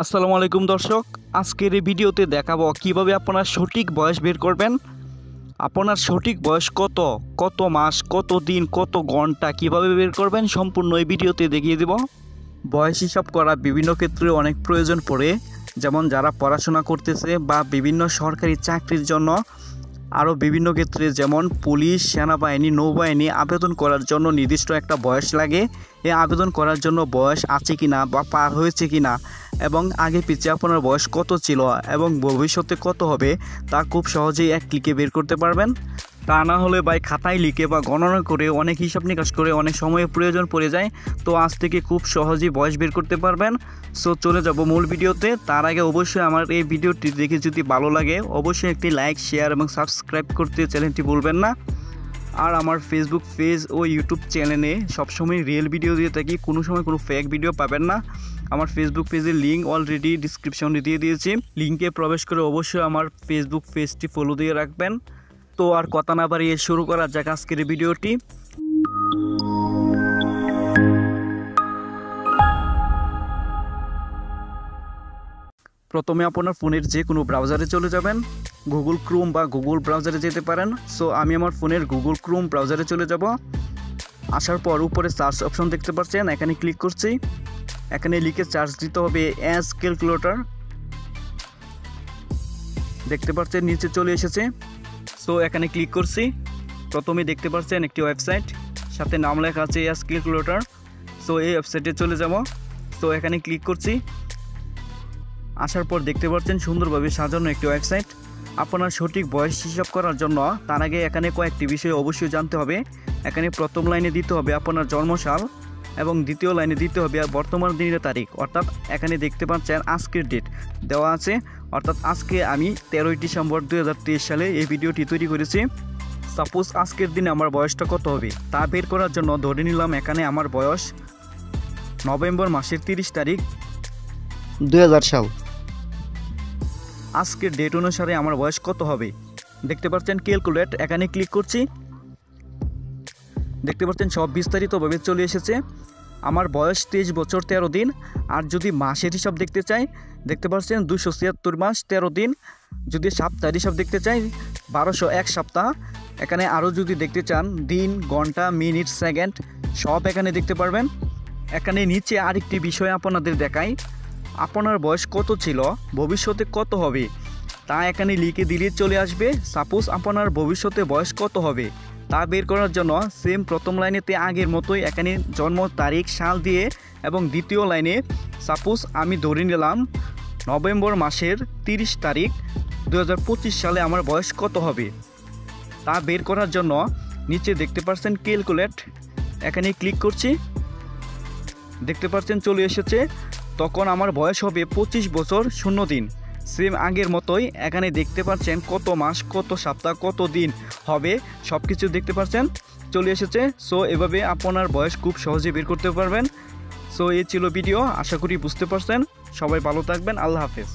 আসসালামু আলাইকুম দর্শক, আজকের এই ভিডিওতে দেখাবো কিভাবে আপনারা সঠিক বয়স বের করবেন। আপনার সঠিক বয়স কত, কত মাস, কত দিন, কত ঘন্টা কিভাবে বের করবেন সম্পূর্ণ এই ভিডিওতে দেখিয়ে দেব। বয়স হিসাব করা বিভিন্ন ক্ষেত্রে অনেক প্রয়োজন পড়ে, যেমন যারা পড়াশোনা করতেছে বা বিভিন্ন সরকারি চাকরির জন্য, আরও বিভিন্ন ক্ষেত্রে যেমন পুলিশ, সেনাবাহিনী, নৌবাহিনী আবেদন করার জন্য নির্দিষ্ট একটা বয়স লাগে। এই আবেদন করার জন্য বয়স আছে কিনা বা পার হয়েছে কিনা এবং আগে পিছিয়ে আপনার বয়স কত ছিল এবং ভবিষ্যতে কত হবে তা খুব সহজেই এক ক্লিকে বের করতে পারবেন। তা না হলে ভাই খাতায় লিখে বা গণনা করে অনেক হিসাব নিকাশ করে অনেক সময়ের প্রয়োজন পড়ে যায়। তো আজ থেকে খুব সহজেই বয়স বের করতে পারবেন। সো চলে যাব মূল ভিডিওতে। তার আগে অবশ্যই আমার এই ভিডিওটি দেখে যদি ভালো লাগে অবশ্যই একটি লাইক, শেয়ার এবং সাবস্ক্রাইব করতে চ্যানেলটি ভুলবেন না। আর আমার ফেসবুক পেজ ও ইউটিউব চ্যানেলে সবসময় রিয়েল ভিডিও দিয়ে থাকি, কোনো সময় কোনো ফেক ভিডিও পাবেন না। আমার ফেসবুক পেজের লিঙ্ক অলরেডি ডিসক্রিপশনে দিয়ে দিয়েছি, লিঙ্কে প্রবেশ করে অবশ্যই আমার ফেসবুক পেজটি ফলো দিয়ে রাখবেন। তো আর কথা না বাড়িয়ে শুরু করা যাক আজকের ভিডিওটি। প্রথমে আপনার ফোনের যে কোনো ব্রাউজারে চলে যাবেন, গুগল ক্রোম বা গুগল ব্রাউজারে যেতে পারেন। সো আমি আমার ফোনের গুগল ক্রোম ব্রাউজারে চলে যাব। আসার পর উপরে সার্চ অপশন দেখতে পাচ্ছেন, এখানে ক্লিক করছি। এখানে লিখে সার্চ দিতে হবে অ্যাজ ক্যালকুলেটর। দেখতে পাচ্ছেন নিচে চলে এসেছে। সো এখানে ক্লিক করছি। প্রথমে দেখতে পাচ্ছেন একটি ওয়েবসাইট, সাথে নাম লেখা আছে অ্যাজ ক্যালকুলেটর। সো এই ওয়েবসাইটে চলে যাব। সো এখানে ক্লিক করছি। আসার পর দেখতে পাচ্ছেন সুন্দরভাবে সাজানো একটি ওয়েবসাইট। আপনার সঠিক বয়স হিসাব করার জন্য তার আগে এখানে কয়েকটি বিষয় অবশ্যই জানতে হবে। এখানে প্রথম লাইনে দিতে হবে আপনার জন্মসাল এবং দ্বিতীয় লাইনে দিতে হবে বর্তমান দিনের তারিখ, অর্থাৎ এখানে দেখতে পাচ্ছেন আজকের ডেট দেওয়া আছে। অর্থাৎ আজকে আমি 13ই ডিসেম্বর 2023 সালে এই ভিডিওটি তৈরি করেছি। সাপোজ আজকের দিনে আমার বয়সটা কত হবে তা বের করার জন্য ধরে নিলাম এখানে আমার বয়স নভেম্বর মাসের 30 তারিখ 2000 সাল। আজকের ডেট অনুসারে আমার বয়স কত হবে দেখতে পাচ্ছেন ক্যালকুলেট, এখানে ক্লিক করছি। দেখতে পাচ্ছেন সব বিস্তারিতভাবে চলে এসেছে। আমার বয়স 23 বছর 13 দিন। আর যদি মাসের হিসাব দেখতে চাই দেখতে পাচ্ছেন 276 মাস 13 দিন। যদি সপ্তাহের হিসাব দেখতে চাই 1201 সপ্তাহ। এখানে আরও যদি দেখতে চান দিন, ঘন্টা, মিনিট, সেকেন্ড সব এখানে দেখতে পারবেন। এখানে নিচে আরেকটি বিষয় আপনাদের দেখাই, আপনার বয়স কত ছিল, ভবিষ্যতে কত হবে তা এখানে লিখে দিলে চলে আসবে। সাপোজ আপনার ভবিষ্যতে বয়স কত হবে তা বের করার জন্য সেম প্রথম লাইনেতে আগের মতোই এখানে জন্ম তারিখ, সাল দিয়ে এবং দ্বিতীয় লাইনে সাপোজ আমি ধরে নিলাম নভেম্বর মাসের 30 তারিখ 2025 সালে আমার বয়স কত হবে তা বের করার জন্য নিচে দেখতে পাচ্ছেন ক্যালকুলেট, এখানে ক্লিক করছি। দেখতে পাচ্ছেন চলে এসেছে। তখন আমার বয়স হবে 25 বছর 0 দিন। সেম আগের মতোই এখানে দেখতে পাচ্ছেন কত মাস, কত সপ্তাহ, কত দিন হবে সব কিছু দেখতে পাচ্ছেন চলে এসেছে। সো এভাবে আপনার বয়স খুব সহজে বের করতে পারবেন। সো এই ছিল ভিডিও, আশা করি বুঝতে পারছেন। সবাই ভালো থাকবেন, আল্লাহ হাফেজ।